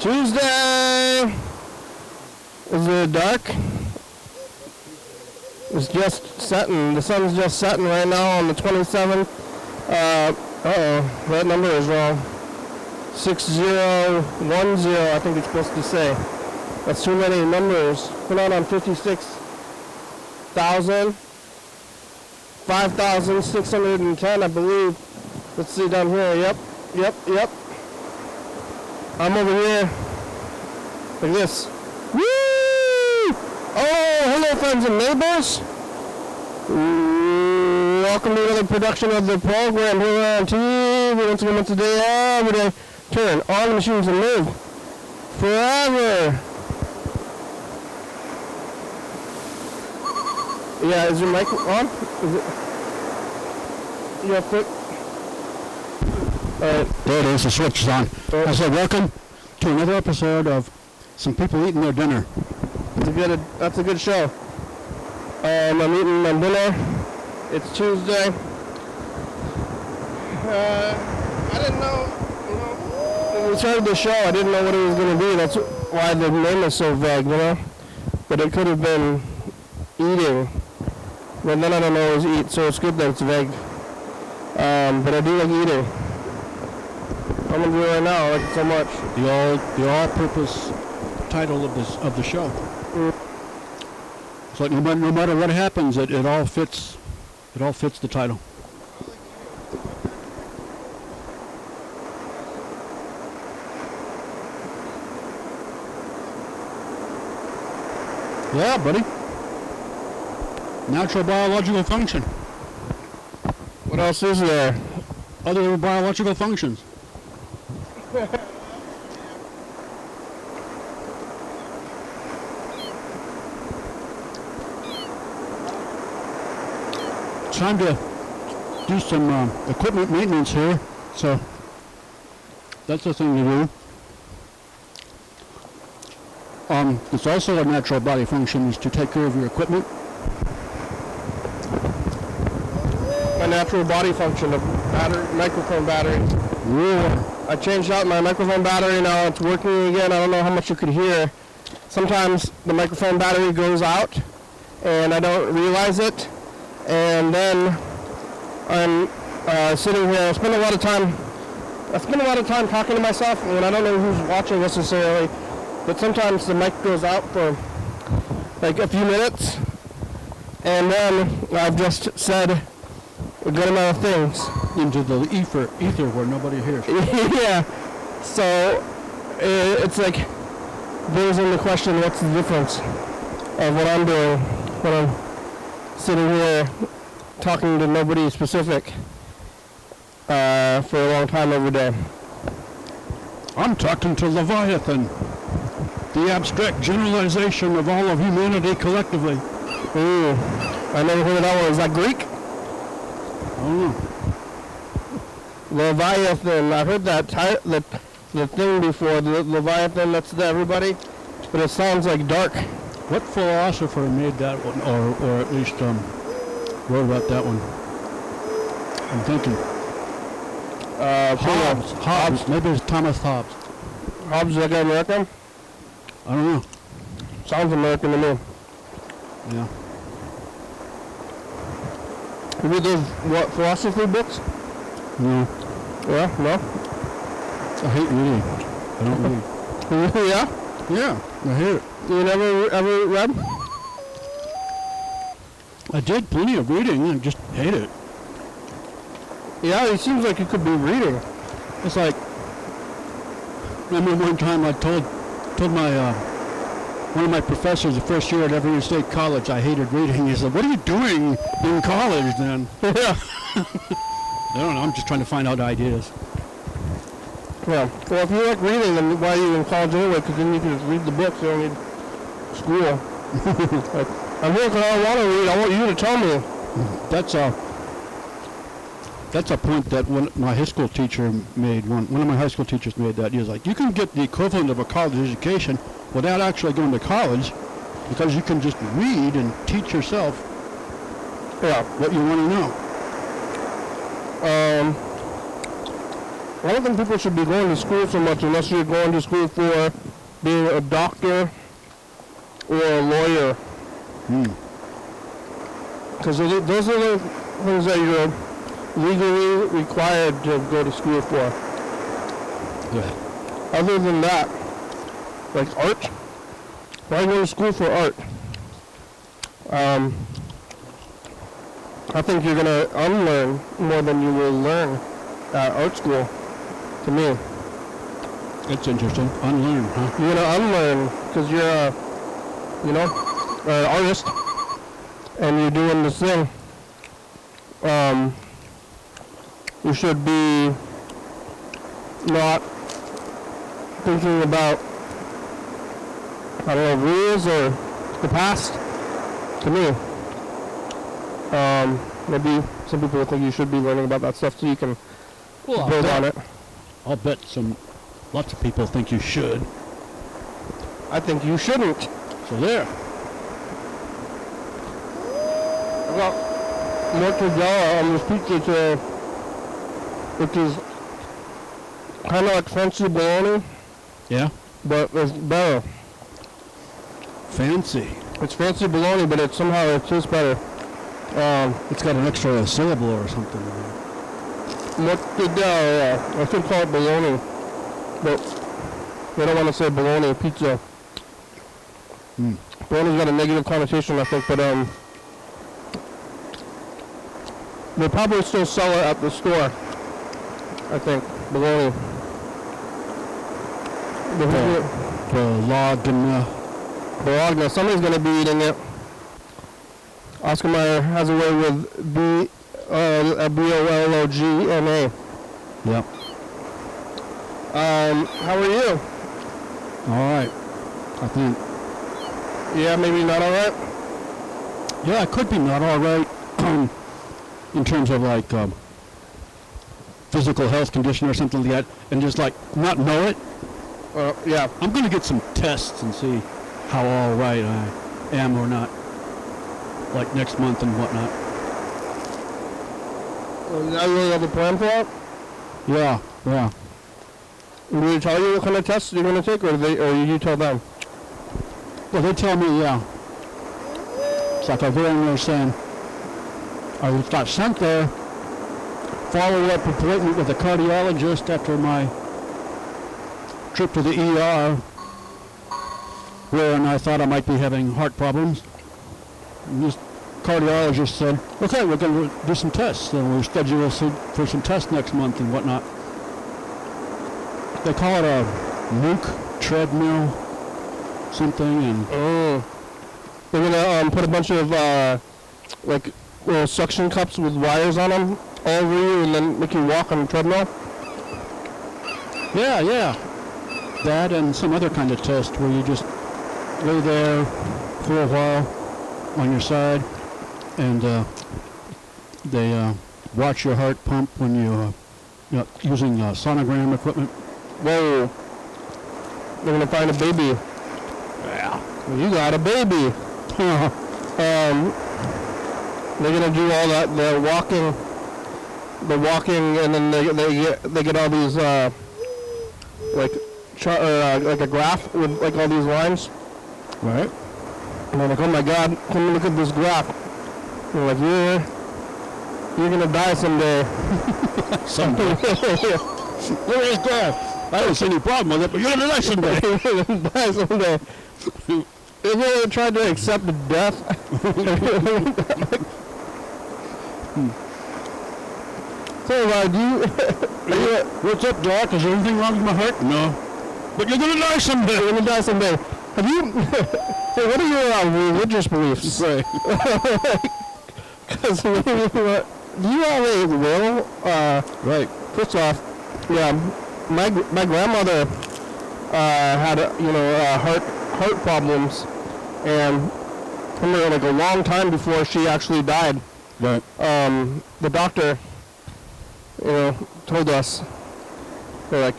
Tuesday. Is it dark? It's just setting. The sun's just setting right now on the 27th. That number is wrong. 6010, I think it's supposed to say. That's too many numbers. Put out on 56,000. 5,610, I believe. Let's see down here. Yep. I'm over here. Like this. Woo! Oh, hello, friends and neighbors. Welcome to another production of the program here on TV. Once again, today, every day. Turn on the machines and live forever. Yeah, is your mic on? Is it? Yeah, quick. Alright. There it is, the switch is on. I said, welcome to another episode of Some People Eating Their Dinner. That's a good show. I'm eating my dinner. It's Tuesday. I didn't know, when we started the show, I didn't know what it was going to be. That's why the name is so vague, But it could have been eating. But then I don't always eat, so it's good that it's vague. But I do like eating. I'm gonna do it right now. I like it so much. The all-purpose title of the show. It's like no matter what happens, it all fits. It all fits the title. Yeah, buddy. Natural biological function. What else is there? Other biological functions. Time to do some equipment maintenance here, so that's the thing to do. It's also a natural body function is to take care of your equipment. My natural body function of microphone battery. Yeah. I changed out my microphone battery, now it's working again. I don't know how much you could hear. Sometimes the microphone battery goes out and I don't realize it. And then I'm sitting here. I spend a lot of time talking to myself when I don't know who's watching necessarily. But sometimes the mic goes out for like a few minutes, and then I've just said a good amount of things Into the ether where nobody hears. Yeah. So it's like brings into question what's the difference of what I'm doing when I'm sitting here talking to nobody specific for a long time every day. I'm talking to Leviathan, the abstract generalization of all of humanity collectively. Ooh, I never heard of that one. Is that Greek? I don't know. Leviathan. I heard that the thing before. The Leviathan. That's to everybody, but it sounds like dark. What philosopher made that one, or at least wrote about that one? I'm thinking. Hobbes. Maybe it's Thomas Hobbes. Hobbes, is that guy American? I don't know. Sounds American to me. Yeah. You read those philosophy books? No. Yeah, no? I hate reading. I don't read. Yeah? Yeah, I hate it. You never ever read? I did plenty of reading. I just hate it. Yeah, it seems like you could be reading. It's like, I remember one time I told my one of my professors the first year at Everett State College I hated reading. He said, "What are you doing in college then?" Yeah. I don't know. I'm just trying to find out ideas. Yeah. Well, if you like reading, then why are you in college anyway? Because then you can just read the books. You don't need school. Like, I'm here because I want to read. I want you to tell me. That's a point that my high school teacher made. One of my high school teachers made that. He was like, you can get the equivalent of a college education without actually going to college, because you can just read and teach yourself what you want to know. I don't think people should be going to school so much unless you're going to school for being a doctor or a lawyer. Because those are the things that you're legally required to go to school for. Yeah. Other than that, like art, why go to school for art? I think you're going to unlearn more than you will learn at art school, to me. It's interesting. Unlearn, huh? You're going to unlearn because you're an artist and you're doing this thing. You should be not thinking about, I don't know, rules or the past, to me. Maybe some people think you should be learning about that stuff so you can build on it. I'll bet lots of people think you should. I think you shouldn't. So there. I got mozzarella on this pizza today, which is kind of like fancy bologna, Yeah? but it's better. Fancy. It's fancy bologna, but it tastes better. It's got an extra syllable or something. Mozzarella, I should call it bologna, but they don't want to say bologna pizza. Bologna's got a negative connotation, I think, but they probably still sell it at the store. I think bologna. Bologna. Somebody's gonna be eating it. Oscar Mayer has a way with B-O-L-O-G-N-A. Yep. How are you? All right. I think. Yeah, maybe not all right. Yeah, it could be not all right in terms of like physical health condition or something like that, and just like not know it. Yeah. I'm going to get some tests and see how all right I am or not, like next month and whatnot. Now you really have a plan for that? Yeah. Do they tell you what kind of tests you're going to take, or you tell them? Well, they tell me, yeah. It's like I go in there saying, I got sent there, follow-up appointment with a cardiologist after my trip to the ER, wherein I thought I might be having heart problems. And this cardiologist said, okay, we're going to do some tests, and we'll schedule for some tests next month and whatnot. They call it a nuke treadmill something, and They're gonna put a bunch of like little suction cups with wires on them all over you, and then make you walk on a treadmill. yeah, that and some other kind of test where you just lay there for a while on your side, and they watch your heart pump when you using sonogram equipment. Whoa! They're gonna find a baby. Yeah. You got a baby. They're gonna do all that. The walking, and then they get all these like a graph with like all these lines. Right. And they're like, oh my God, come look at this graph. And they're like, you're gonna die someday. Someday. Look at this graph. I don't see any problem with it, but you're gonna die someday. You're gonna die someday. If they tried to accept death. So, What's up, Doc? Is there anything wrong with my heart? No. But you're gonna die someday. You're gonna die someday. Have you? Hey, what are your religious beliefs? Right. Because do you have a will? Right. First off, yeah, my grandmother had heart problems, and like a long time before she actually died. Right. The doctor, told us, they're like,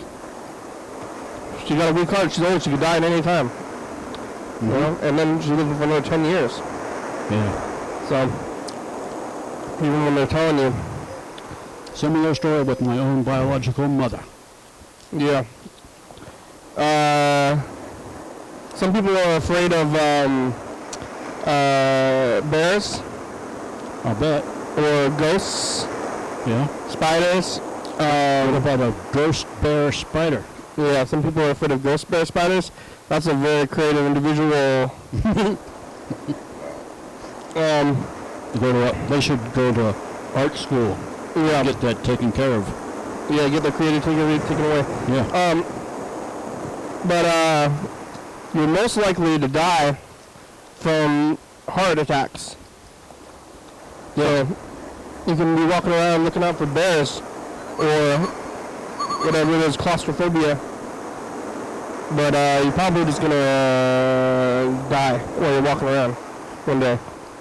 she got a weak heart. She's old. She could die at any time. Mm-hmm. And then she lived for another 10 years. Yeah. So even when they're telling you. Similar story with my own biological mother. Yeah. Some people are afraid of bears I'll bet. or ghosts, Yeah. spiders. What about a ghost bear spider? Yeah, some people are afraid of ghost bear spiders. That's a very creative individual. They should go to art school. Yeah, Get that taken care of. yeah, get their creativity taken away. Yeah. But you're most likely to die from heart attacks. So you can be walking around looking out for bears or whatever it is, claustrophobia. But you're probably just gonna die while you're walking around one day.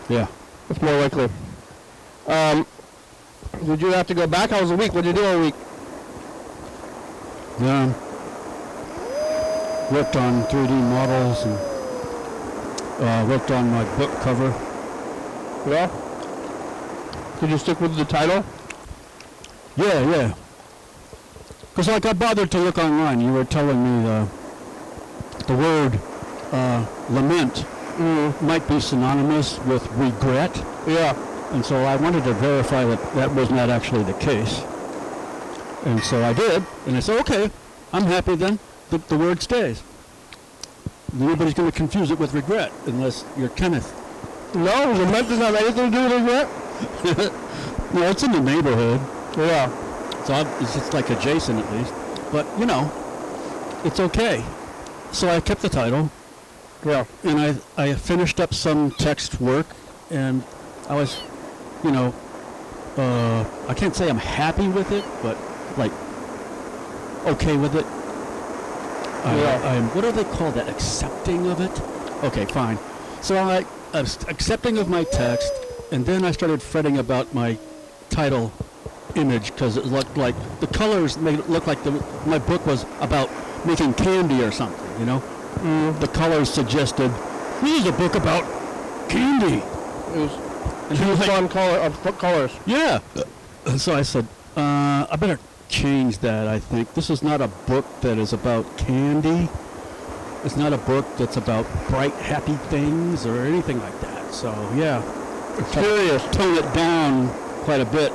Yeah. It's more likely. Did you have to go back? How was the week? What did you do all week? Yeah. Worked on 3D models and worked on my book cover. Yeah. Did you stick with the title? Yeah. Because like I bothered to look online. You were telling me the word lament might be synonymous with regret. Yeah. And so I wanted to verify that that was not actually the case. And so I did. And I said, okay, I'm happy then. The word stays. Nobody's going to confuse it with regret unless you're Kenneth. No, lament doesn't have anything to do with regret. No, it's in the neighborhood. Yeah. So it's just like adjacent at least. But, it's okay. So I kept the title. Yeah. And I finished up some text work. And I was, I can't say I'm happy with it, but, okay with it. I'm, what do they call that? Accepting of it? Okay, fine. So I was accepting of my text, and then I started fretting about my title image because it looked like the colors made it look like my book was about making candy or something, The colors suggested, this is a book about candy. It was two fun colors. Yeah. So I said, I better change that, I think. This is not a book that is about candy. It's not a book that's about bright, happy things or anything like that. So, yeah. Curious. Tone it down quite a bit.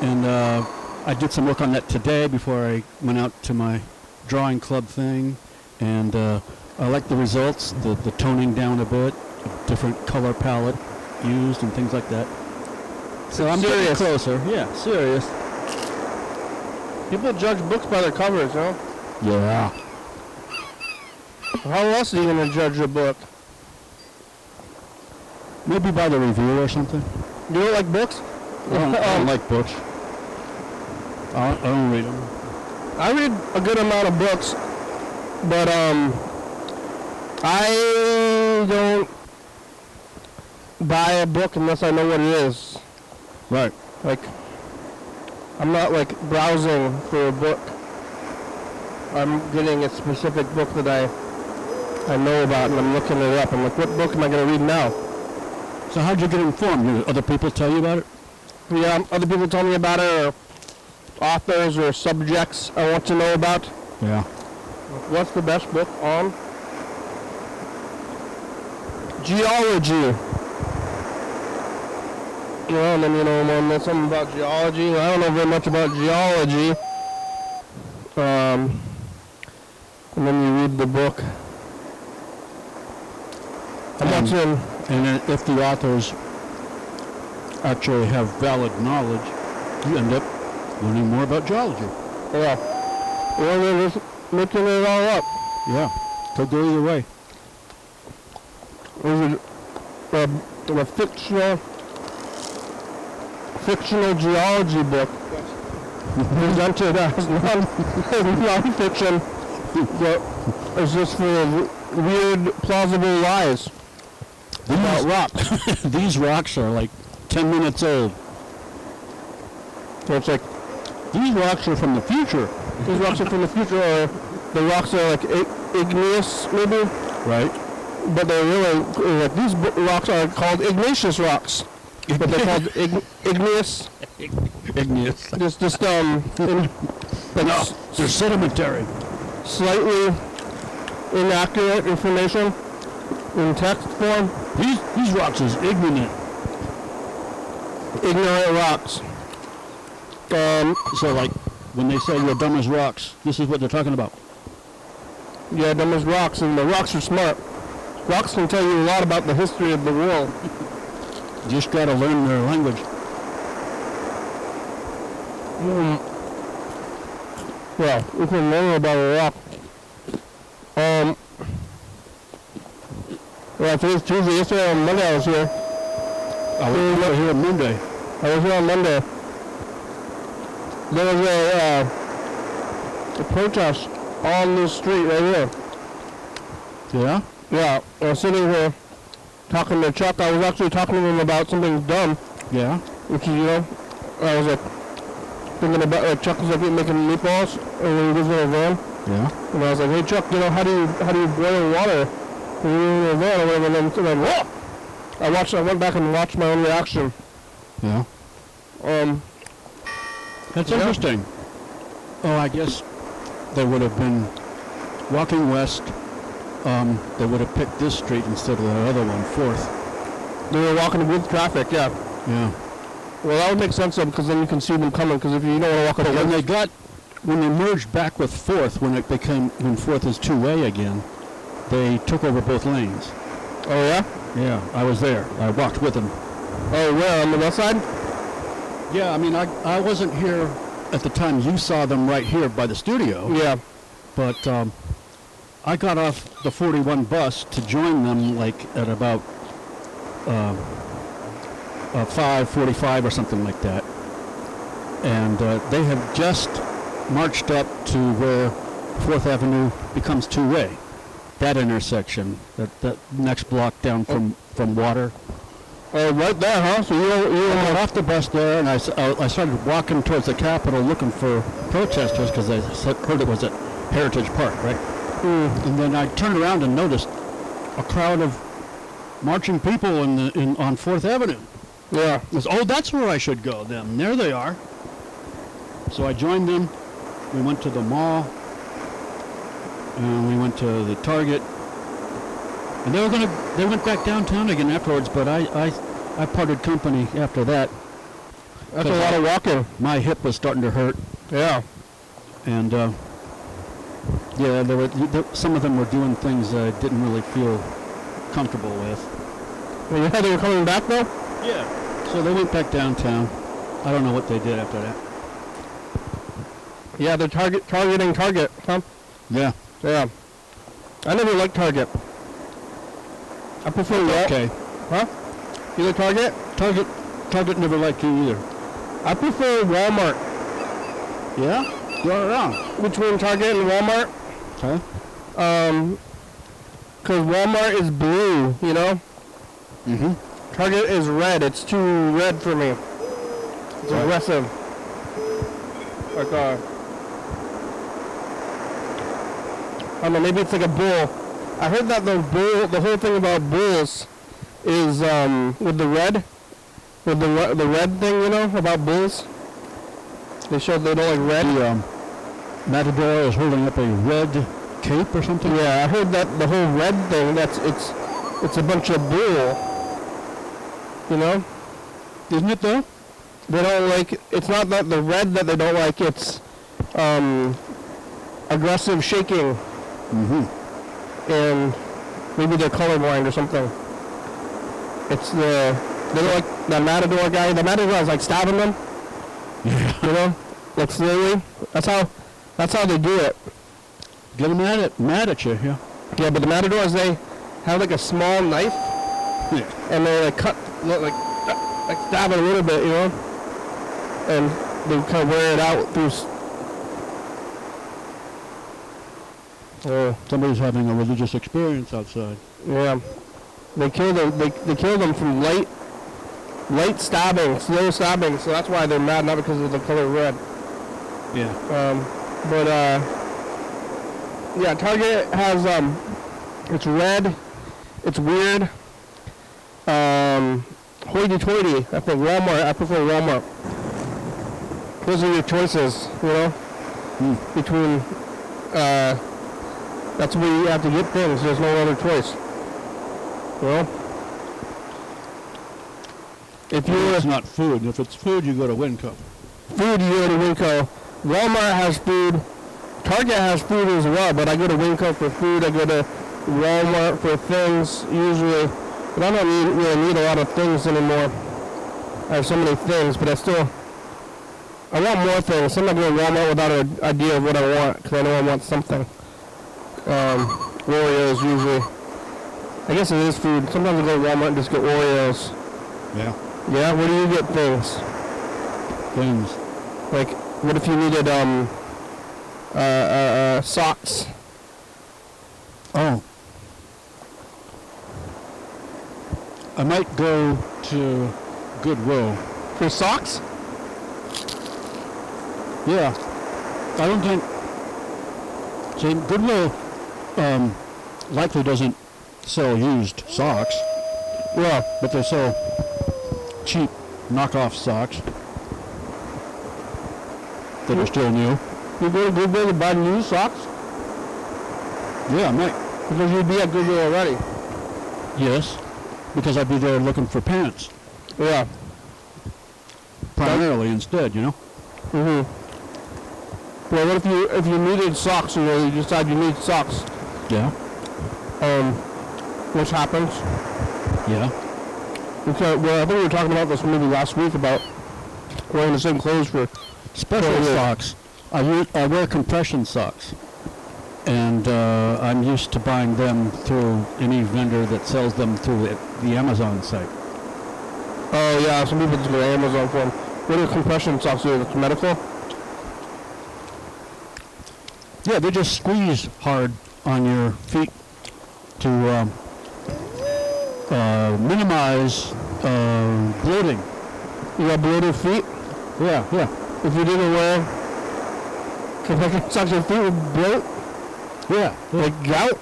And I did some work on that today before I went out to my drawing club thing. And I like the results, the toning down a bit, different color palette used and things like that. So I'm getting closer. Yeah, serious. People judge books by their covers, Yeah. How else are you going to judge a book? Maybe by the review or something. You don't like books? I don't like books. I don't read them. I read a good amount of books, but I don't buy a book unless I know what it is. Right. Like, I'm not browsing for a book. I'm getting a specific book that I know about, and I'm looking it up. I'm like, what book am I going to read now? So how'd you get informed? Did other people tell you about it? Yeah, other people tell me about it, or authors or subjects I want to know about. Yeah. What's the best book on geology? And then, something about geology. I don't know very much about geology. And then you read the book. And if the authors actually have valid knowledge, you end up learning more about geology. Yeah. Well, they're just making it all up. Yeah. Could go either way. Is it a fictional geology book presented as non-fiction, but it's just full of weird, plausible lies about rocks. These rocks are like 10 minutes old. So it's like, these rocks are from the future. these rocks are from the future, or the rocks are like igneous, maybe? Right. But they're really, these rocks are called igneous rocks. But they're called igneous. igneous. Just No, they're sedimentary. slightly inaccurate information in text form. These rocks is ignorant. Ignorant rocks. So like when they say you're dumb as rocks, this is what they're talking about. Yeah, dumb as rocks, and the rocks are smart. Rocks can tell you a lot about the history of the world. You just gotta learn their language. Yeah, we can learn about a rock. Yeah, today's Tuesday. Yesterday on Monday I was here. I was here on Monday. I was here on Monday. There was a protest on this street right here. Yeah? Yeah, I was sitting here talking to Chuck. I was actually talking to him about something dumb, Yeah. which is, I was like thinking about Chuck was like making meatballs, and when he was in a van, Yeah. and I was like, hey Chuck, how do you boil water when you're in a van or whatever? And then whoa! I went back and watched my own reaction. Yeah. That's Yeah. interesting. Oh, I guess they would have been walking west. They would have picked this street instead of the other one, 4th. They were walking with traffic, yeah. Yeah. Well, that would make sense though, because then you can see them coming. Because if you don't want to walk up When they merged back with 4th, when 4th is two-way again, they took over both lanes. Oh yeah? Yeah, I was there. I walked with them. Oh, where on the west side? Yeah, I mean, I wasn't here at the time you saw them right here by the studio. Yeah. But I got off the 41 bus to join them like at about 5:45 or something like that. And they have just marched up to where 4th Avenue becomes two-way. That intersection, that next block down from Water. Oh, right there, huh? So you I got off the bus there, and I started walking towards the Capitol looking for protesters because I heard it was at Heritage Park, right? And then I turned around and noticed a crowd of marching people on 4th Avenue. Yeah. I was, oh, that's where I should go then. There they are. So I joined them. We went to the mall. And we went to the Target. And they went back downtown again afterwards, but I parted company after that. That's a lot of walking. My hip was starting to hurt. Yeah. And yeah, some of them were doing things I didn't really feel comfortable with. Well, you said they were coming back though? Yeah. So they went back downtown. I don't know what they did after that. Yeah, they're targeting Target, huh? Yeah. Yeah. I never liked Target. I prefer Walmart. Okay. Huh? You like Target? Target never liked you either. I prefer Walmart. Yeah? Go around. Between Target and Walmart. Okay. Because Walmart is blue, you know? Mm-hmm. Target is red. It's too red for me. It's aggressive. Like I don't know, maybe it's like a bull. I heard that the whole thing about bulls is with the red thing, you know, about bulls. They showed they don't like red. The matador is holding up a red cape or something. Yeah, I heard that the whole red thing. It's a bunch of bull. You know, Isn't it though? they don't like. It's not that the red that they don't like. It's aggressive shaking. Mm-hmm. And maybe they're colorblind or something. It's they don't like the matador guy. The matador is like stabbing them. Yeah. You know, like slowly. That's how they do it. Get them mad at you, yeah. Yeah, but the matadors, they have like a small knife Yeah. and they like cut like stab it a little bit, you know, and they kind of wear it out through. Somebody's having a religious experience outside. Yeah, they kill them. They kill them from light stabbing, slow stabbing. So that's why they're mad, not because of the color red. Yeah. Yeah, Target has it's red. It's weird. Hoity-toity. I think Walmart. I prefer Walmart. those are your choices, you know, between, that's where you have to get things. There's no other choice. You know? If It's not food. If it's food, you go to Winco. Food, you go to Winco. Walmart has food. Target has food as well, but I go to Winco for food. I go to Walmart for things, usually. But I don't really need a lot of things anymore. I have so many things, but I want more things. Sometimes I go to Walmart without an idea of what I want, because I know I want something. Oreos, usually. I guess it is food. Sometimes I go to Walmart and just get Oreos. Yeah. Yeah, where do you get things? Things. Like, what if you needed, socks? Oh. I might go to Goodwill. For socks? Yeah. I don't think... See, Goodwill likely doesn't sell used socks. Yeah. But they sell cheap knockoff socks that are still new. You go to Goodwill to buy new socks? Yeah, I might. Because you'd be at Goodwill already. Yes. Because I'd be there looking for pants. Yeah. Primarily instead, you know? Well, what if you needed socks, you decide you need socks? Yeah. Which happens. Yeah. Okay, well, I think we were talking about this maybe last week about wearing the same clothes for Special socks. I wear compression socks. And I'm used to buying them through any vendor that sells them through the Amazon site. Oh, yeah, some people just go to Amazon for them. What are compression socks do? It's medical? Yeah, they just squeeze hard on your feet to minimize bloating. You got bloated feet? Yeah, yeah. If you didn't wear compression socks, your feet would bloat? Yeah. Like gout?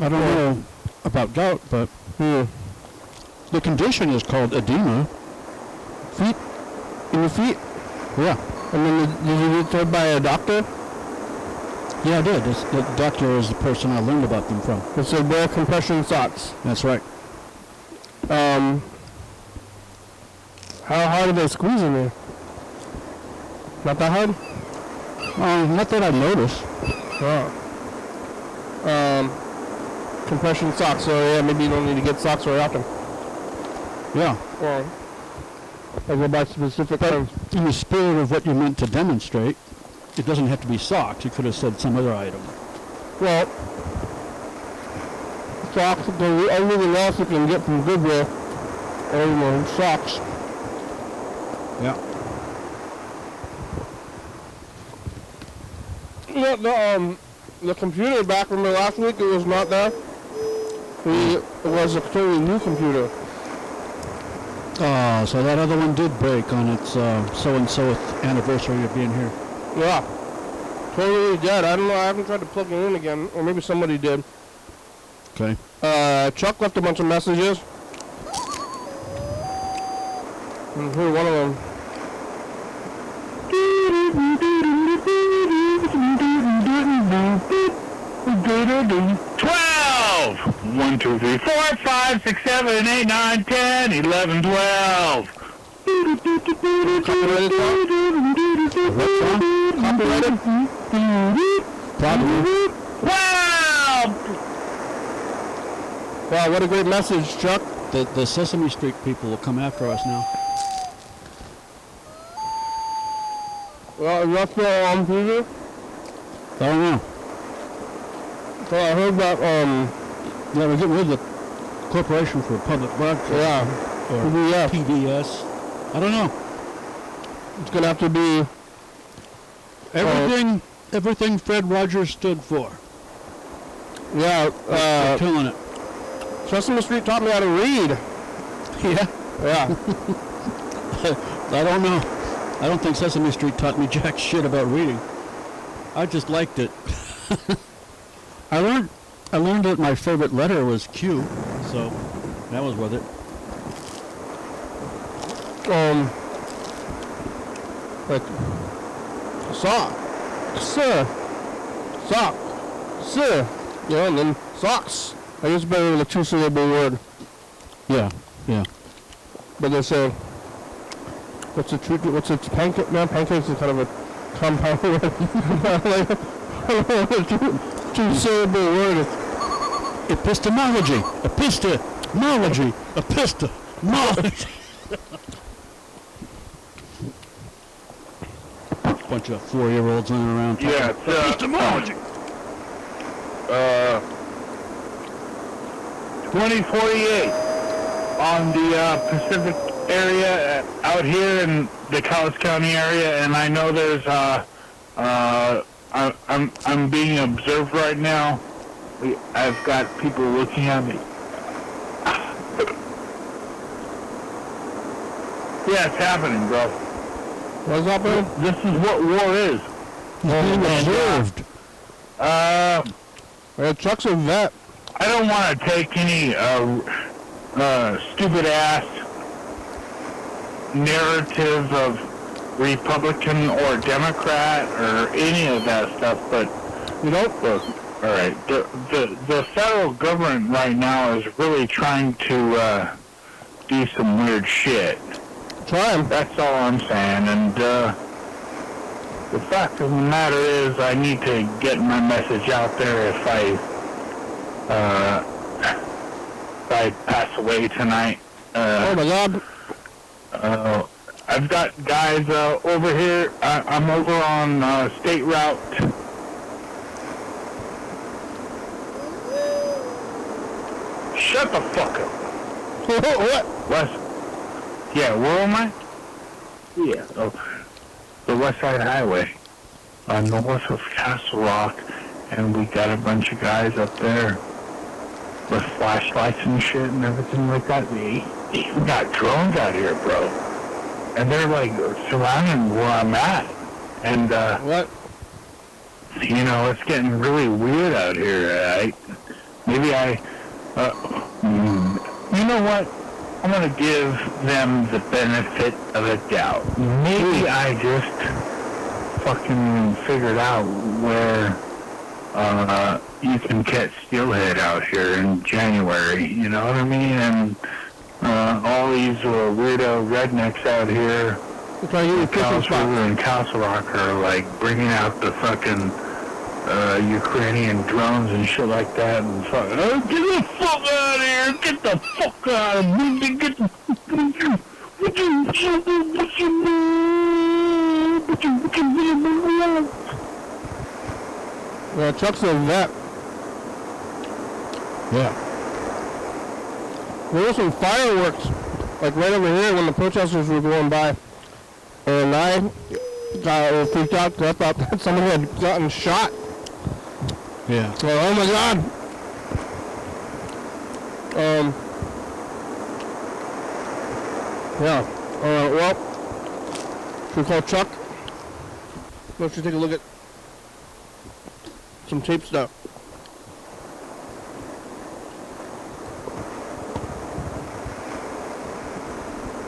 I don't know about gout, but the condition is called edema. Feet? In your feet? Yeah. And then did you get told by a doctor? Yeah, I did. The doctor is the person I learned about them from. It said wear compression socks. That's right. How hard are they squeezing there? Not that hard? Not that I noticed. Oh. Compression socks, so yeah, maybe you don't need to get socks very often. Yeah. Or I go by specific things. In the spirit of what you meant to demonstrate, it doesn't have to be socks. You could have said some other item. Well, socks, everything else you can get from Goodwill, or socks. Yeah. Yeah, the computer back from the last week, it was not there. It was a totally new computer. Oh, so that other one did break on its so-and-so anniversary of being here. Yeah. Totally dead. I don't know. I haven't tried to plug it in again. Or maybe somebody did. Okay. Chuck left a bunch of messages. And here's one of them. $12! 1, 2, 3, 4, 5, 6, 7, 8, 9, 10, 11, 12. Copyrighted song? What song? Copyrighted? Probably. Wow! Wow, what a great message, Chuck. The Sesame Street people will come after us now. Well, is that still on TV? I don't know. So I heard that, Yeah, we're getting rid of the Corporation for Public Broadcasting. yeah, Or PBS. PBS. I don't know. It's gonna have to be, Everything Fred Rogers stood for. yeah, They're killing it. Sesame Street taught me how to read. Yeah. Yeah. I don't know. I don't think Sesame Street taught me jack shit about reading. I just liked it. I learned that my favorite letter was Q, so that was worth it. like sock, sir, sock, sir, you know, and then socks. I guess it's better than a two-syllable word. Yeah, yeah. But they say, what's a pancake? No, pancakes is kind of a compound word. Like, I don't know what a two-syllable word is. Epistemology. Epistemology. Epistemology. Bunch of 4-year-olds running around. Yeah, it's, Epistemology. 2048 on the Pacific area out here in the Cowles County area, and I know there's I'm being observed right now. I've got people looking at me. Yeah, it's happening, bro. What's happening? This is what war is. Being observed. Chuck's a vet. I don't want to take any stupid ass narrative of Republican or Democrat or any of that stuff, but You don't? look, all right, the federal government right now is really trying to do some weird shit. Try him. That's all I'm saying, and the fact of the matter is I need to get my message out there if I pass away tonight. Oh my God. I've got guys over here. I'm over on State Route. Shut the fuck up. What? West. Yeah, where am I? Yeah, the West Side Highway, north of Castle Rock, and we got a bunch of guys up there with flashlights and shit and everything like that. They even got drones out here, bro, and they're like surrounding where I'm at, and What? you know, it's getting really weird out here. Maybe you know what? I'm going to give them the benefit of the doubt. Maybe I just fucking figured out where you can catch steelhead out here in January, you know what I mean? And all these weirdo rednecks out here, We're trying to get you a fishing Cowles spot. River and Castle Rock, are like bringing out the fucking Ukrainian drones and shit like that, and fucking, oh, get the fuck out of here! Get the fuck out of here! Get the Yeah, Chuck's a vet. Yeah. There were some fireworks, like right over here when the protesters were going by. And I got a little freaked out because I thought that somebody had gotten shot. Yeah. So, oh my God. Yeah. Well, should we call Chuck? Why don't you take a look at some tape stuff?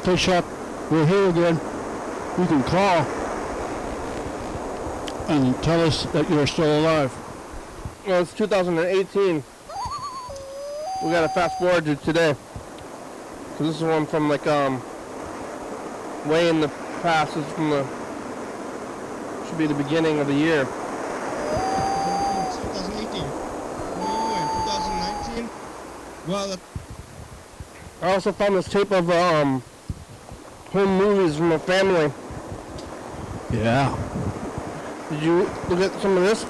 Hey, Chuck, we're here again. You can call and tell us that you're still alive. Well, it's 2018. We gotta fast forward to today. So this is one from like way in the past. It's from the should be the beginning of the year. 2018. Oh, in 2019. Well, I also found this tape of home movies from a family. Yeah. Did you look at some of this?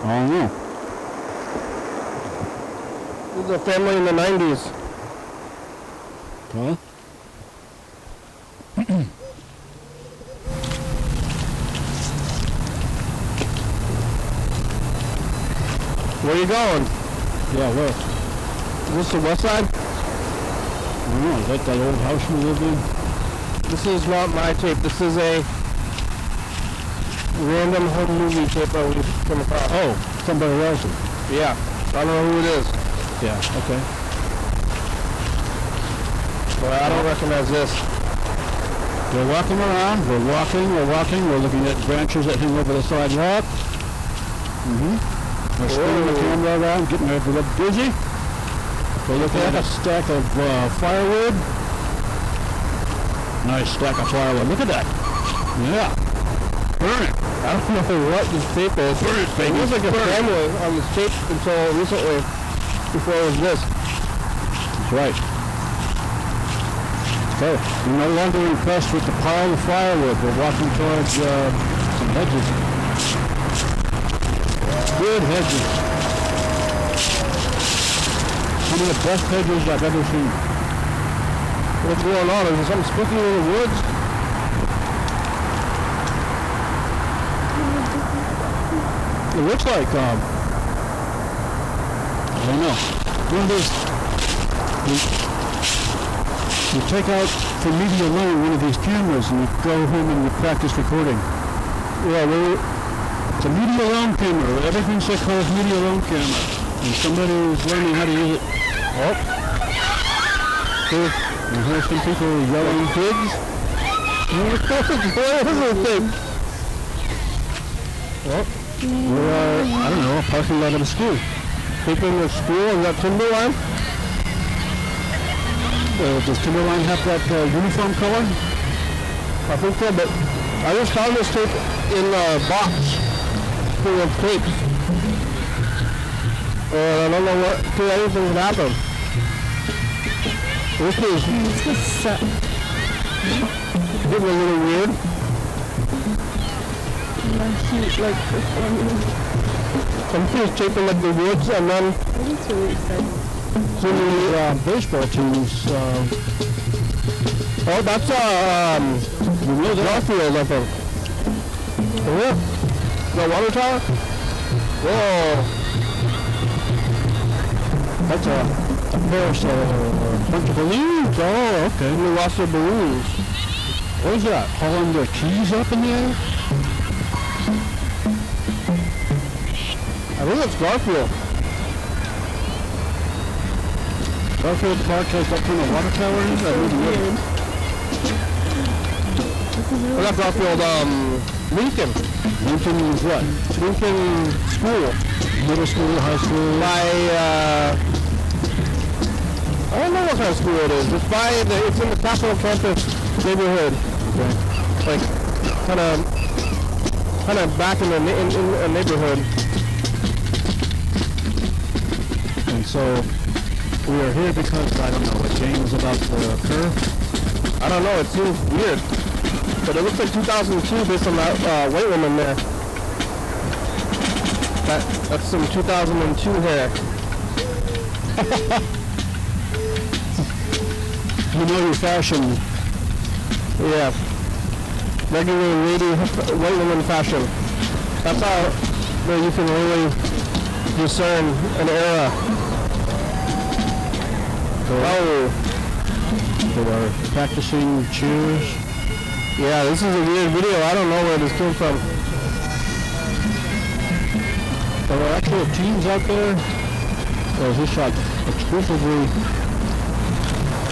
I don't know. This is a family in the 90s. Huh? Where you going? Yeah, where? Is this the west side? I don't know. Is that old house we lived in? This is not my tape. This is a random home movie tape that we come across. Oh, somebody else's. Yeah. I don't know who it is. Yeah, okay. But I don't recognize this. We're walking around, we're walking, we're looking at branches that hang over the sidewalk. We're spinning the camera around, getting ready to look busy. We're looking at a stack of firewood. Nice stack of firewood, look at that. Yeah. Burn it. I don't know what this tape is. Burn it, baby. It looks like a Burn it. family on this tape until recently, before it was this. That's right. Okay, we're no longer impressed with the pile of firewood. We're walking towards some hedges. Good hedges. Some of the best hedges I've ever seen. What's going on? Is there something spooky in the woods? It looks like, I don't know. One of those, you take out for media alone one of these cameras and you go home and you practice recording. Yeah, it's a media alone camera. Everything's so called media alone camera. And somebody is learning how to use it. Oh. I hear some people yelling pigs. What is this thing? Oh. We're, I don't know, a parking lot of a school. Keeping the school and that timber line? Does Timberline have that uniform color? I think so, but I just found this tape in a box full of tape. And I don't know what to anything can happen. This is getting a little weird. Some kids taping up the woods and then Some of the baseball teams, oh, that's Garfield, I think. Yeah. The water tower? Whoa. that's a parasol or a bunch of balloons. Oh, okay. We lost the balloons. What is that? Hauling their keys up in the air? I think it's Garfield. Garfield Park has that kind of water tower in it? I didn't know. Well, not Garfield, Lincoln. Lincoln is what? Lincoln School. Middle school, high school? By, I don't know what kind of school it is. It's in the Capitol Campus neighborhood. Okay. Like, kind of back in a neighborhood. And so we are here because, I don't know, a game is about to occur. I don't know, it seems weird. But it looks like 2002 based on that white woman there. That's some 2002 hair. You know your fashion. Yeah. Regular lady white woman fashion. That's how you can really discern an era. They are practicing cheers. Yeah, this is a weird video. I don't know where this came from. There are actual teams out there. Or is this like exclusively?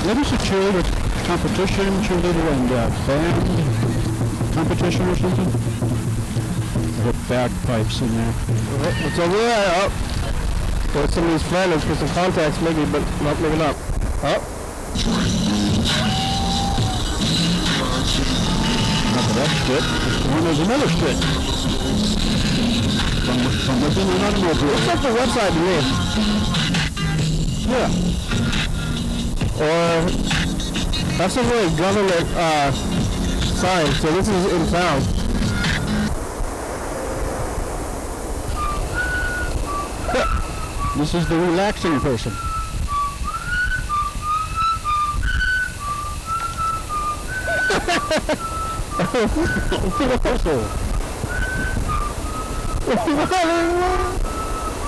Maybe it's a cheerleader competition, cheerleader and band competition or something. There are bagpipes in there. It's over there. Oh. There's somebody's friend. Let's put some contacts maybe, but maybe not. Oh. After that spit, there's another spit. From within an automobile. Looks like the website to me. Yeah. Or that's a really government sign. So this is in town. This is the relaxing person.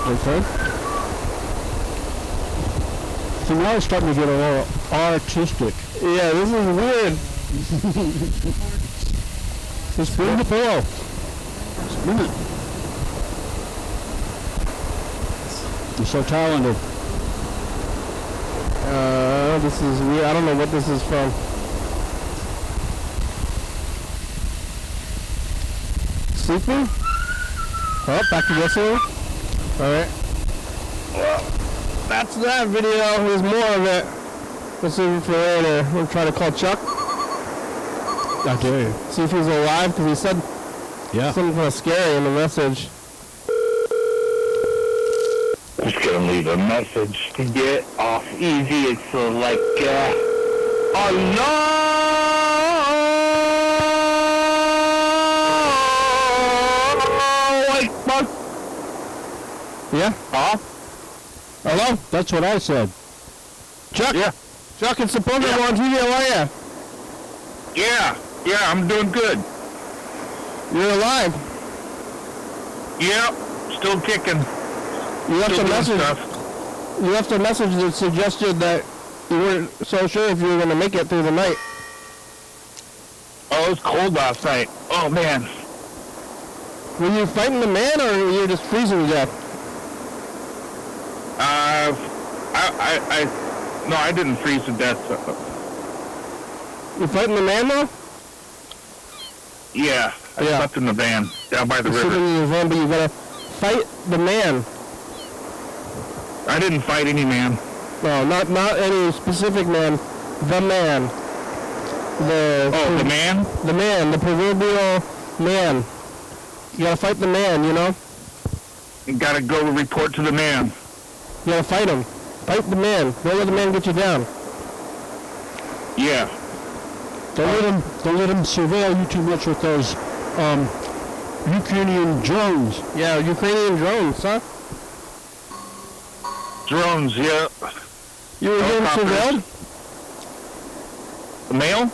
Okay. So now it's starting to get a little artistic. Yeah, this is weird. Just spin the pillow. Spin it. You're so talented. This is weird. I don't know what this is from. sleeping? Oh, back to listening. Alright. Well, that's that video. There's more of it. Let's see for later. We'll try to call Chuck. I dare you. See if he's alive, because he said something kind of scary in the message. Just gonna leave a message to get off easy. It's like, oh no! Like, fuck. Yeah? Huh? Hello? That's what I said. Chuck? Yeah. Chuck, it's the program on TV. How are you? Yeah, I'm doing good. You're alive. Yeah, still kicking. You left Still a doing message. stuff. You left a message that suggested that you weren't so sure if you were going to make it through the night. Oh, it was cold last night. Oh, man. Were you fighting the man, or were you just freezing to death? No, I didn't freeze to death. You fighting the man, though? Yeah, I Yeah. slept in the van down by the You're sitting river. in your van, but you got to fight the man. I didn't fight any man. No, not any specific man. The man. The man? The man, the proverbial man. You gotta fight the man, you know? You gotta go report to the man. You gotta fight him. Fight the man. Don't let the man get you down. Yeah. Don't let him surveil you too much with those Ukrainian drones. Yeah, Ukrainian drones, huh? Drones, yeah. You were getting Helicopters. surveilled? The mail?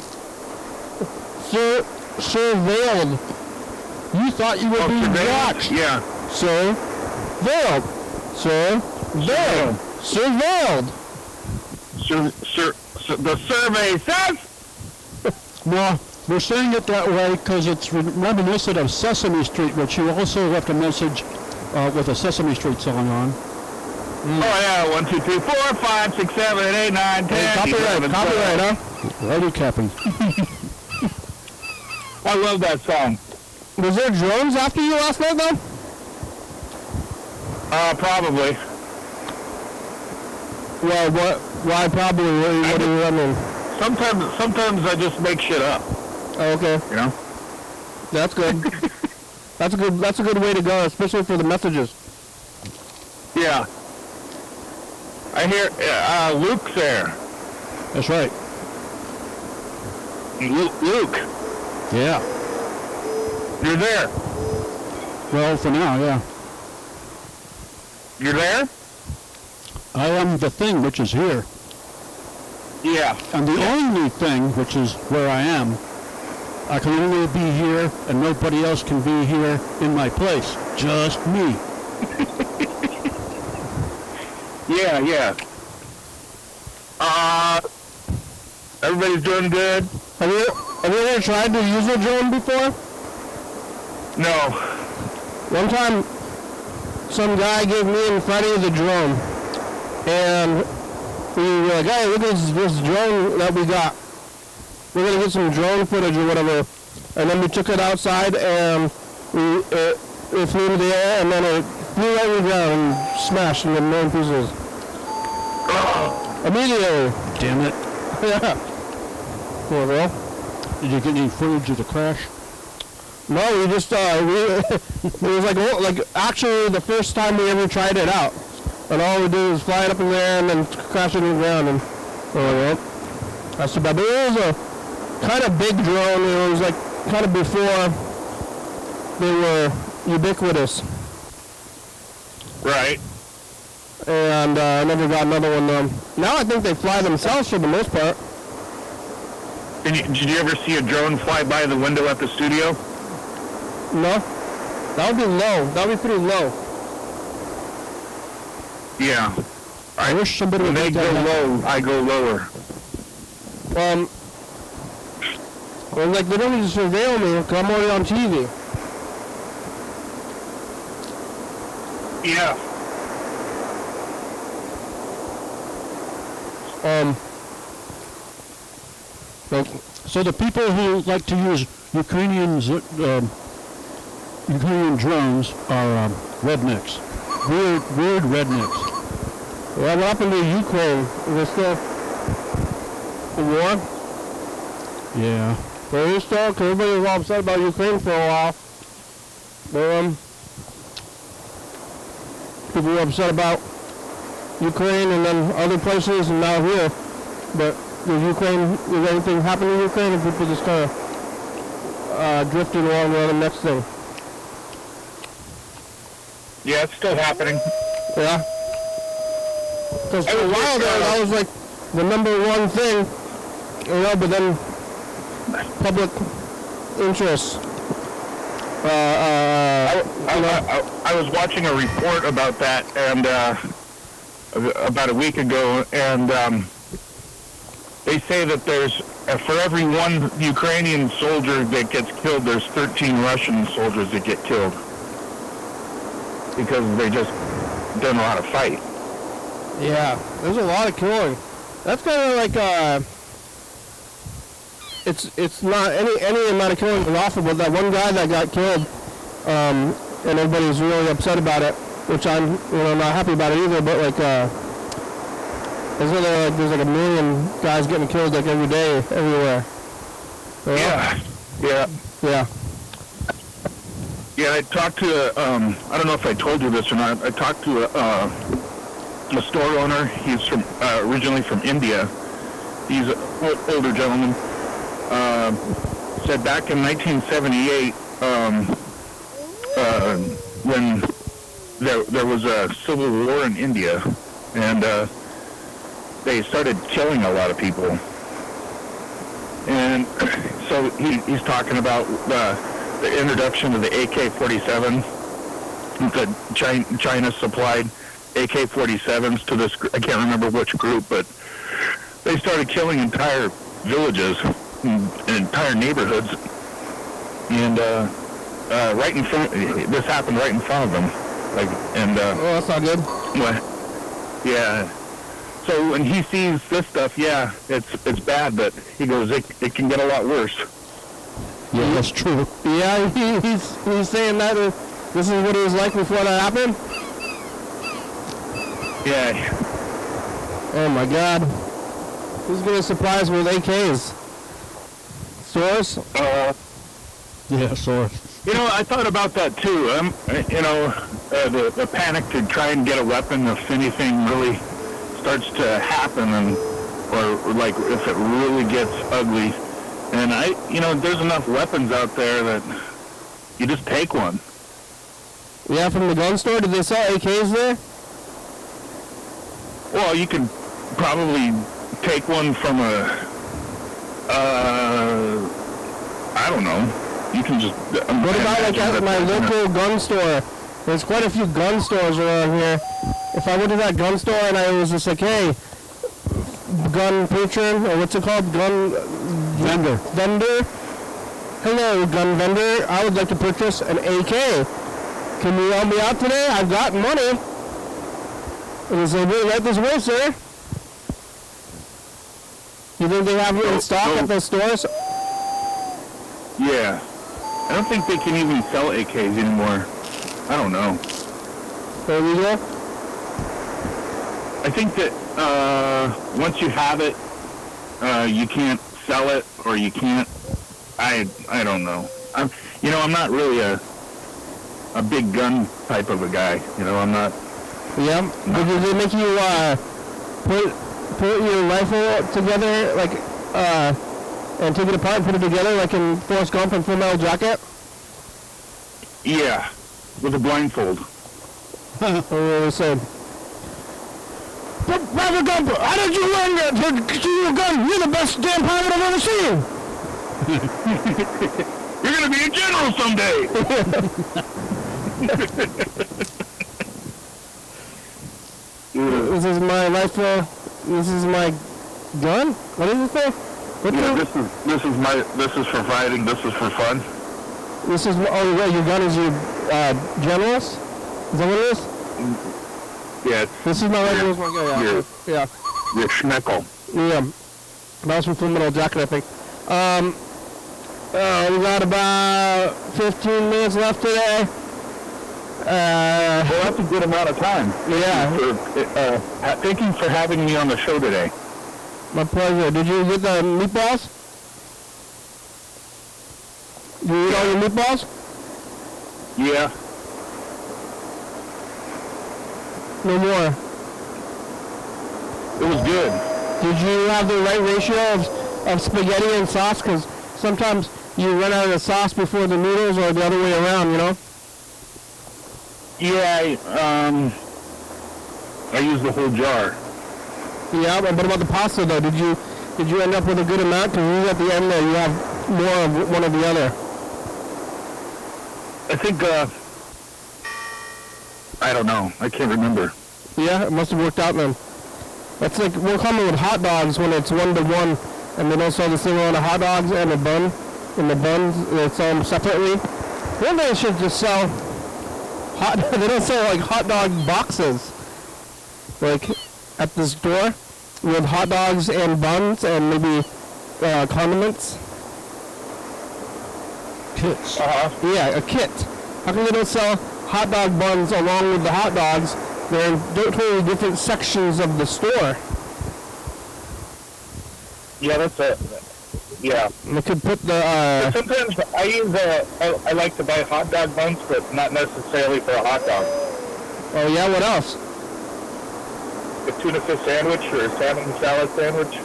Surveilled. You thought you were being watched. Yeah. Surveilled. Surveilled. Surveilled. The survey says... No, we're saying it that way because it's reminiscent of Sesame Street, which you also left a message with a Sesame Street song on. Oh, yeah. 1, 2, 3, 4, 5, 6, 7, 8, 9, 10. Hey, copyright, huh? Righty, Captain. I love that song. Was there drones after you last night, though? Probably. Well, what? Why probably? What do you mean? Sometimes I just make shit up. Oh, okay. You know? That's good. That's a good way to go, especially for the messages. Yeah. I hear Luke's there. That's right. Luke, Yeah. you're there. Well, for now, yeah. You're there? I am the thing which is here. Yeah. And the only thing, which is where I am, I can only be here and nobody else can be here in my place. Just me. Yeah. Everybody's doing good? Have you ever tried to use a drone before? No. One time, some guy gave me and Freddie the drone, and we were like, "Hey, look at this drone that we got. We're gonna get some drone footage or whatever." And then we took it outside, and it flew into the air, and then it flew right to the ground and smashed into a million pieces. Immediately. Damn it. Yeah. Poor girl. Did you get any footage of the crash? No, we just it was like actually the first time we ever tried it out, and all we did was fly it up in the air and then crash it to the ground, and that's too bad. But it was a kind of big drone. It was like kind of before they were ubiquitous, Right. and I never got another one. Now I think they fly themselves for the most part. Did you ever see a drone fly by the window at the studio? No, that would be low. That would be pretty low. Yeah. I wish somebody When would they make go that happen. low, I go lower. Well, like they don't need to surveil me because I'm already on TV. Yeah. Like, So the people who like to use Ukrainian Ukrainian drones are rednecks. Weird rednecks. Yeah, what happened to Ukraine? Is there still a war? Yeah. There is still, because everybody was all upset about Ukraine for a while. But, people were upset about Ukraine and then other places and now here. But is anything happening in Ukraine, and people just kind of drifting along to the next thing? Yeah, it's still happening. Yeah? Because for a while there, that was like the number one thing, but then public interest. I was watching a report about that, and about a week ago, and they say that there's, for every one Ukrainian soldier that gets killed, there's 13 Russian soldiers that get killed. Because they just don't know how to fight. Yeah, there's a lot of killing. That's kind of like, it's not, any amount of killing is awful, but that one guy that got killed, and everybody's really upset about it, which I'm, not happy about it either, but like, there's like a million guys getting killed like every day, everywhere. Yeah. Yeah, I talked to, I don't know if I told you this or not, I talked to a store owner. He's from originally from India. He's an older gentleman. Said back in 1978, when there was a civil war in India, and they started killing a lot of people. And so he's talking about the introduction of the AK-47. China supplied AK-47s to this, I can't remember which group, but they started killing entire villages and entire neighborhoods. And right in front, this happened right in front of them. Oh, that's not good. Yeah. So when he sees this stuff, yeah, it's bad, but he goes, it can get a lot worse. Yeah, that's true. Yeah, he's saying that this is what it was like before that happened? Yeah. Oh my God. Who's going to supply us with AKs? Stores? Yeah, stores. I thought about that too. The panic to try and get a weapon if anything really starts to happen, or like if it really gets ugly. And there's enough weapons out there that you just take one. Yeah, from the gun store? Did they sell AKs there? Well, you could probably take one from I don't know. You can just... What about like at my local gun store? There's quite a few gun stores around here. If I went to that gun store and I was just like, hey, gun patron, or what's it called? Gun... Vendor. Hello, gun vendor. I would like to purchase an AK. Can you help me out today? I've got money. And he said, "Well, right this way, sir." You think they have it in stock at those stores? Yeah. I don't think they can even sell AKs anymore. I don't know. There we go. I think that once you have it, you can't sell it, or you can't. I don't know. I'm not really a big gun type of a guy. I'm not. Yeah. Did they make you put your rifle together, like, and take it apart and put it together, like in Forrest Gump and Full Metal Jacket? Yeah, with a blindfold. What were they saying? Private Gump, how did you learn to shoot a gun? You're the best damn pilot I've ever seen. You're gonna be a general someday. This is my rifle. This is my gun. What is it for? This is for fighting. This is for fun. This is your gun is your generals. Is that what it is? Yeah. This is my rifle. My gun. Yeah. Your schmeckle. Yeah. That was from Full Metal Jacket, I think. We got about 15 minutes left today. Well, that's a good amount of time. Yeah. Thank you for having me on the show today. My pleasure. Did you get the meatballs? Did you eat all your meatballs? Yeah. No more. It was good. Did you have the right ratio of spaghetti and sauce? Because sometimes you run out of the sauce before the noodles or the other way around, you know? Yeah, I used the whole jar. Yeah, but what about the pasta though? Did you end up with a good amount? Because usually at the end there you have more of one or the other. I think, I don't know. I can't remember. Yeah, it must have worked out then. That's like more common with hot dogs when it's 1-to-1 and they don't sell the same amount of hot dogs and a bun. And the buns, they sell them separately. One day they should just sell they don't sell like hot dog boxes. Like at the store with hot dogs and buns and maybe condiments. Kits. Yeah, a kit. How come they don't sell hot dog buns along with the hot dogs? They're in totally different sections of the store. Yeah, that's it. Yeah. They could put the, Sometimes I use I like to buy hot dog buns, but not necessarily for a hot dog. oh yeah, what else? A tuna fish sandwich or a salmon salad sandwich.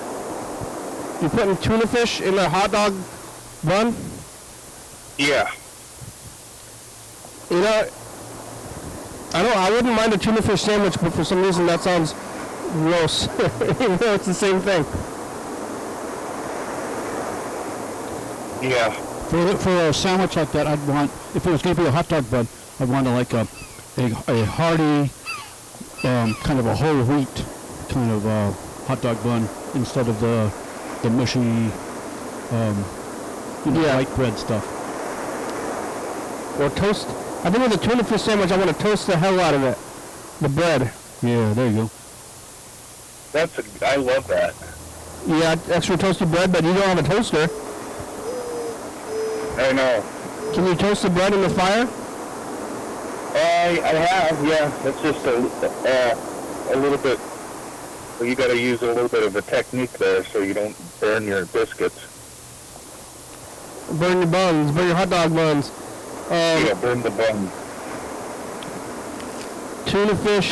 You putting tuna fish in a hot dog bun? Yeah. You know, I wouldn't mind a tuna fish sandwich, but for some reason that sounds gross. Even though it's the same thing. Yeah. For a sandwich like that, I'd want, if it was going to be a hot dog bun, I'd want like a hearty, kind of a whole wheat kind of hot dog bun instead of the mushy, white bread stuff. Or toast. I think with a tuna fish sandwich, I want to toast the hell out of it. The bread. Yeah, there you go. I love that. Yeah, extra toasted bread, but you don't have a toaster. I know. Can you toast the bread in the fire? I have, yeah. It's just a little bit. Well, you got to use a little bit of a technique there so you don't burn your biscuits. Burn your buns, burn your hot dog buns. Yeah, burn the bun. Tuna fish.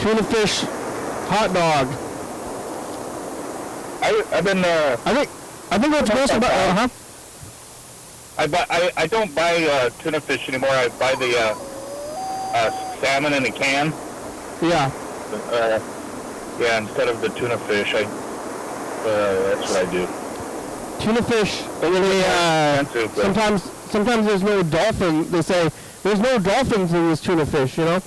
Tuna fish hot dog. I've been. I think what's gross about I don't buy tuna fish anymore. I buy the salmon in a can. Yeah. Yeah, instead of the tuna fish, that's what I do. Tuna fish. Sometimes there's no dolphin. They say there's no dolphins in this tuna fish, you know.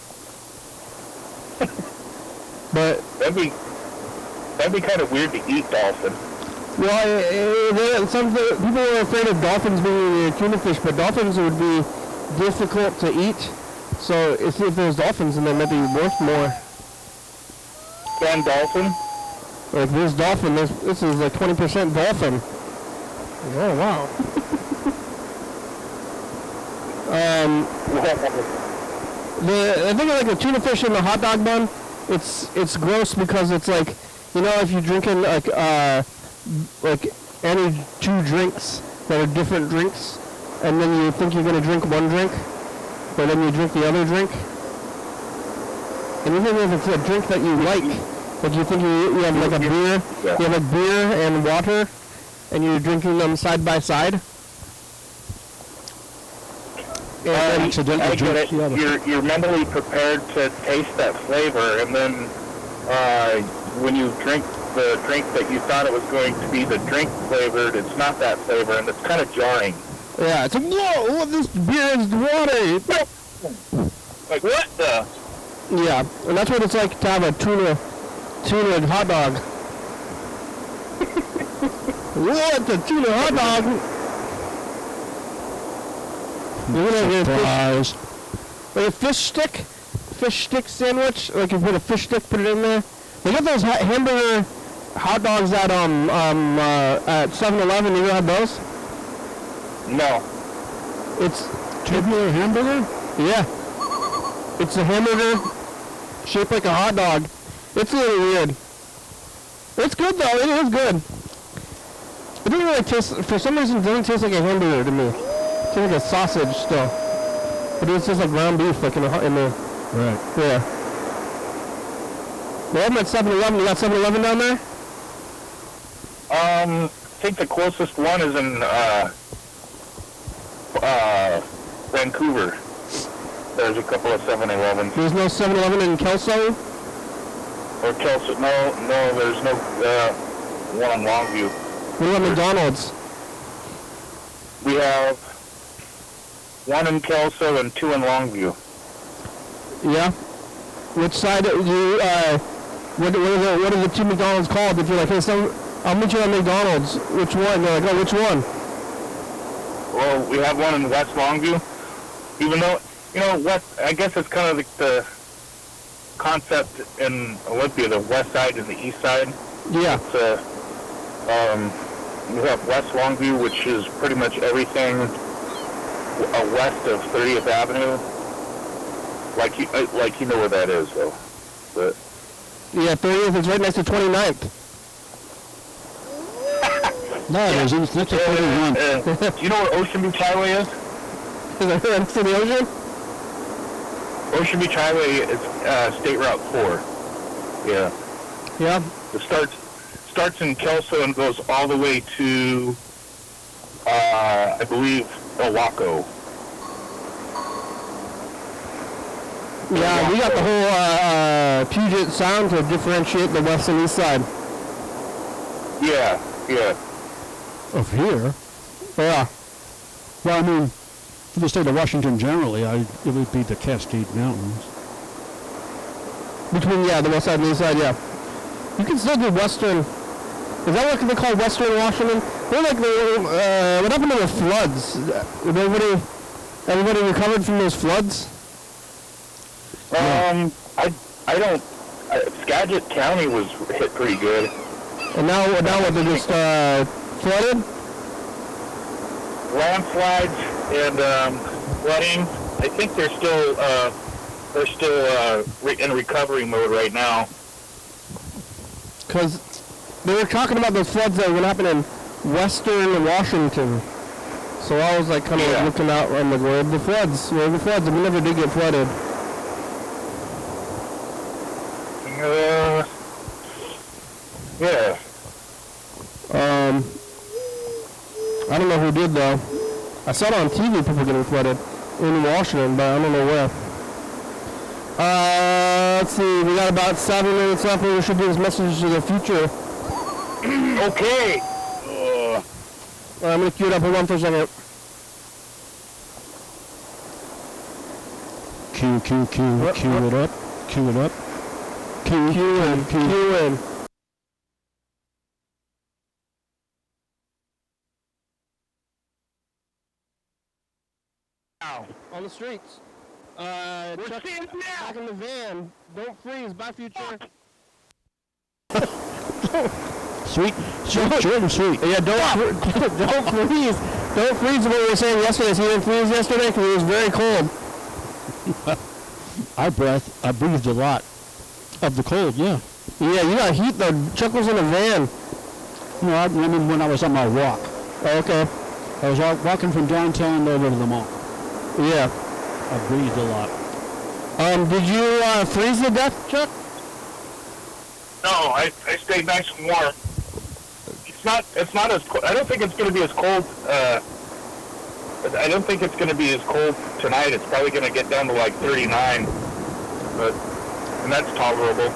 But That'd be kind of weird to eat dolphin. well, some people are afraid of dolphins being tuna fish, but dolphins would be difficult to eat. So if there's dolphins, then they might be worth more. Canned dolphin? Like this dolphin, this is like 20% dolphin. Oh wow. I think like the tuna fish in the hot dog bun, it's gross because it's like, you know, if you're drinking like any two drinks that are different drinks, and then you think you're gonna drink one drink, but then you drink the other drink. And even if it's a drink that you like you think you have like a beer, you have a beer and water, and you're drinking them side by side. I get it. You're mentally prepared to taste that flavor, and then when you drink the drink that you thought it was going to be the drink flavored, it's not that flavor, and it's kind of jarring. Yeah, it's like, whoa, this beer is water. Like, what the? Yeah, and that's what it's like to have a tuna hot dog. What, the tuna hot dog? Surprise. Like a fish stick sandwich. Like you put a fish stick, put it in there. They got those hamburger hot dogs at 7-Eleven. You ever had those? No. It's Tubular hamburger? yeah. It's a hamburger shaped like a hot dog. It's a little weird. It's good though. It is good. It doesn't really taste. For some reason, it doesn't taste like a hamburger to me. It tastes like a sausage still. But it tastes like ground beef, like in the. Right. Yeah. Well, I'm at 7-Eleven. You got 7-Eleven down there? I think the closest one is in Vancouver. There's a couple of 7-Elevens. There's no 7-Eleven in Kelso? Or Kelso. No, there's no one in Longview. What about McDonald's? We have one in Kelso and two in Longview. Yeah. Which side do you? What are the two McDonald's called? If you're like, hey, I'll meet you at McDonald's. Which one? They're like, oh, which one? Well, we have one in West Longview. Even though, I guess it's kind of like the concept in Olympia, the west side and the east side. Yeah. It's, we have West Longview, which is pretty much everything west of 30th Avenue. Like you know where that is, though. But Yeah, 30th is right next to 29th. No, it isn't. That's a 31. do you know where Ocean Beach Highway is? Is that next to the ocean? Ocean Beach Highway is State Route 4. Yeah. Yeah. It starts in Kelso and goes all the way to, I believe, Oahu. Yeah, we got the whole Puget Sound to differentiate the west and east side. Yeah. Of here? Yeah. Well, I mean, for the state of Washington generally, it would be the Cascade Mountains. Between, the west side and the east side, yeah. You can still do western. Is that what they call western Washington? They're like, what happened to the floods? Did everybody recovered from those floods? I don't. Skagit County was hit pretty good. And now what, they're just flooded? Landslides and flooding. I think they're still in recovery mode right now. Because they were talking about those floods that were going to happen in western Washington. So I was like kind of looking out on the where are the floods? Where are the floods? And we never did get flooded. Yeah. I don't know who did though. I saw it on TV, people getting flooded in Washington, but I don't know where. Let's see, we got about 7 minutes left, and we should do this message to the future. Okay. I'm going to cue it up. Hold on for a second. Cue it up. Cue it up. Cue in. On the streets. Chuck, back in the van. Don't freeze. Bye, future. Short and sweet. Yeah, don't freeze. Don't freeze what we were saying yesterday. So you didn't freeze yesterday because it was very cold. I breathed a lot of the cold, yeah. Yeah, you got heat though. Chuck was in a van. No, I mean when I was on my walk. Oh, okay. I was walking from downtown over to the mall. Yeah. I breathed a lot. Did you freeze to death, Chuck? No, I stayed nice and warm. It's not as cold. I don't think it's going to be as cold. I don't think it's going to be as cold tonight. It's probably going to get down to like 39, and that's tolerable.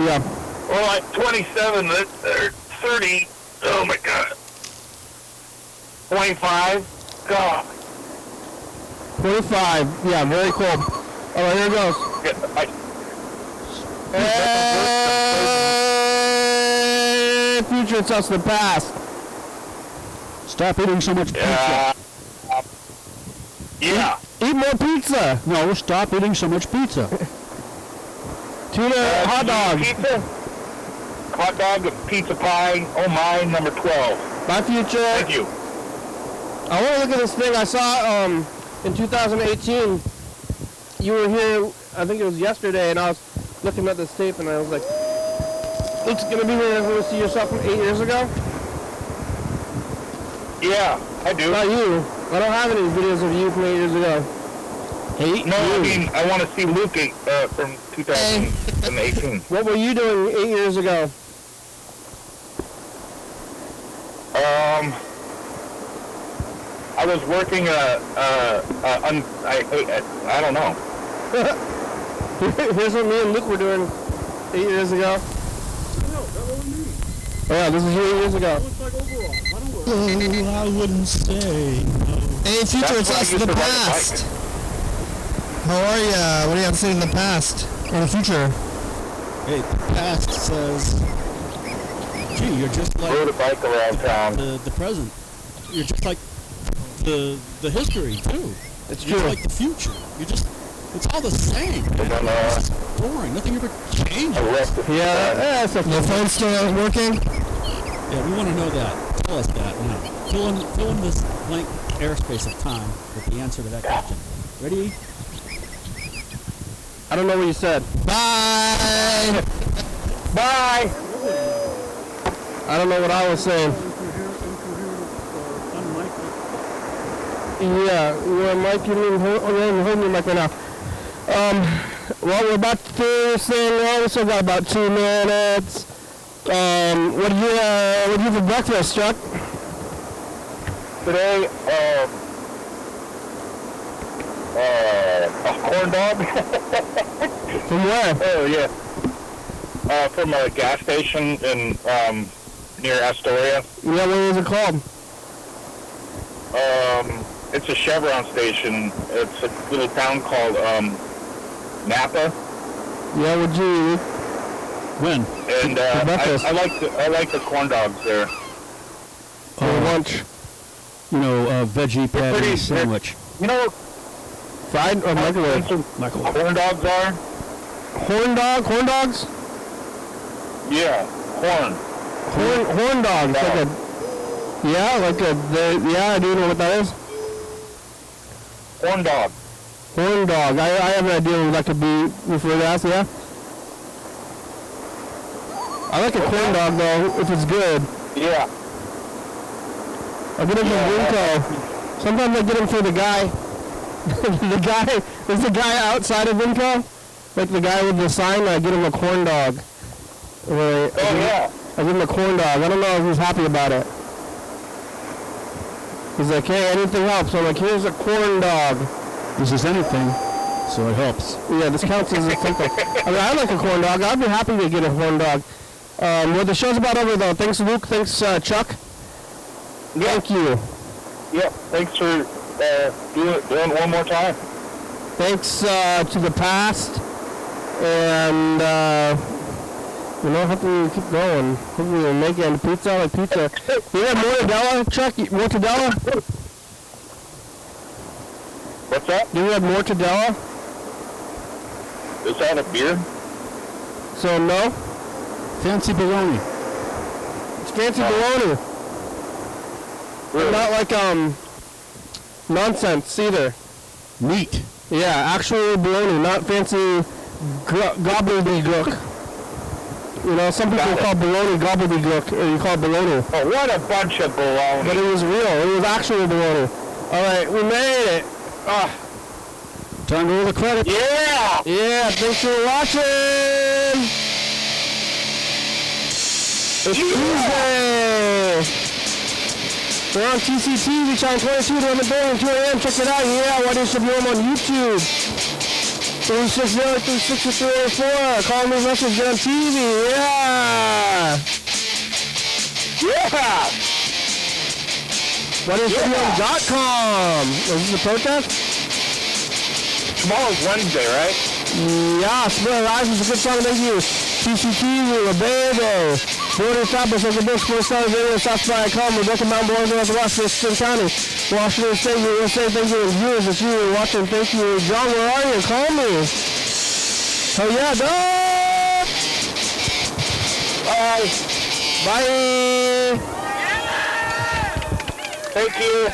Yeah. Well, like 27 or 30. Oh my God. 25. God. 25. Yeah, very cold. All right, here it goes. Hey, future, it's us the past. Stop eating so much pizza. Yeah. Eat more pizza. No, stop eating so much pizza. Tuna hot dog. Pizza. Hot dog, pizza pie. Oh my, number 12. Bye, future. Thank you. I want to look at this thing. I saw in 2018, you were here, I think it was yesterday, and I was looking at this tape, and I was like, it's going to be here to see yourself from 8 years ago? Yeah, I do. Not you. I don't have any videos of you from 8 years ago. No, I mean, I want to see Luke from 2018. What were you doing 8 years ago? I was working I don't know. Here's what me and Luke were doing 8 years ago. Oh yeah, this is 8 years ago. Oh, I wouldn't say no. Hey, future, it's us in the past. How are ya? What do you have to say in the past? Or the future? Hey, the past says, gee, you're just like Rode a bike around town. the present. You're just like the history, too. It's You're true. like the future. You're just, it's all the same. And then, It's boring. Nothing ever changes. Yeah, it's a Your phone's still working? Yeah, we want to know that. Tell us that now. Fill in this blank airspace of time with the answer to that question. Ready? I don't know what you said. Bye! Bye! I don't know what I was saying. Yeah, Mike, you mean hold me mic right now. Well, we're about to do this thing. Well, we still got about 2 minutes. What do you have for breakfast, Chuck? Today, a corn dog. From where? Oh, yeah. From a gas station in, near Astoria. Yeah, what is it called? It's a Chevron station. It's a little town called, Napa. Yeah, would you? When? And, breakfast. I like the corn dogs there. For lunch. You know, veggie patty pretty- sandwich. You know Fried or microwave? what corn dogs are? Horn dog? Corn dogs? Yeah, corn. Horn dogs. Yeah. Yeah, I do know what that is. Corn dog. Horn dog. I have an idea what that could be referred as, yeah? I like a corn dog, though, if it's good. Yeah. I get them from Winco. Sometimes I get them for the guy. There's the guy outside of Winco. Like the guy with the sign, I get him a corn dog. I give him a corn dog. I don't know if he's happy about it. He's like, hey, anything helps. So I'm like, here's a corn dog. This is anything, so it helps. Yeah, this counts as a something. I mean, I like a corn dog. I'd be happy to get a corn dog. Well, the show's about over, though. Thanks, Luke. Thanks, Chuck. Thank you. Yeah, thanks for doing it one more time. Thanks to the past. And, hopefully we keep going. Hopefully we'll make it. And pizza, I like pizza. You have mortadella, Chuck? Mortadella? What's that? Do you have mortadella? Is that a beer? So, no? Fancy bologna. It's fancy bologna. Really? Not like, nonsense either. Meat. Yeah, actual bologna, not fancy gobbledygook. You know, some people call bologna gobbledygook, or you call it bologna. Oh, what a bunch of baloney. But it was real. It was actual bologna. All right, we made it. Time to roll the credits. Yeah! Yeah, thanks for watching. It's Tuesday. We're on TCTV, channel 22, to 11:30 and 2 a.m. Check it out. Yeah, YDHWM on YouTube. 360-363-84. Call me, message, get on TV. Yeah. Yeah! YDHWM.com. Is this a protest? Tomorrow's Wednesday, right? Yeah, Smell Rise is a good song. Thank you. TCTV, baby. Border Tapas, Uncle Bill, Sports Star, Radio, Southside.com, Rebecca Mountain Boys, Northwest, Thurston County, Washington State, USA. Thank you. And viewers, it's you watching. Thank you. John, where are you? Call me. Oh, yeah, dog. Bye. Bye. Thank you.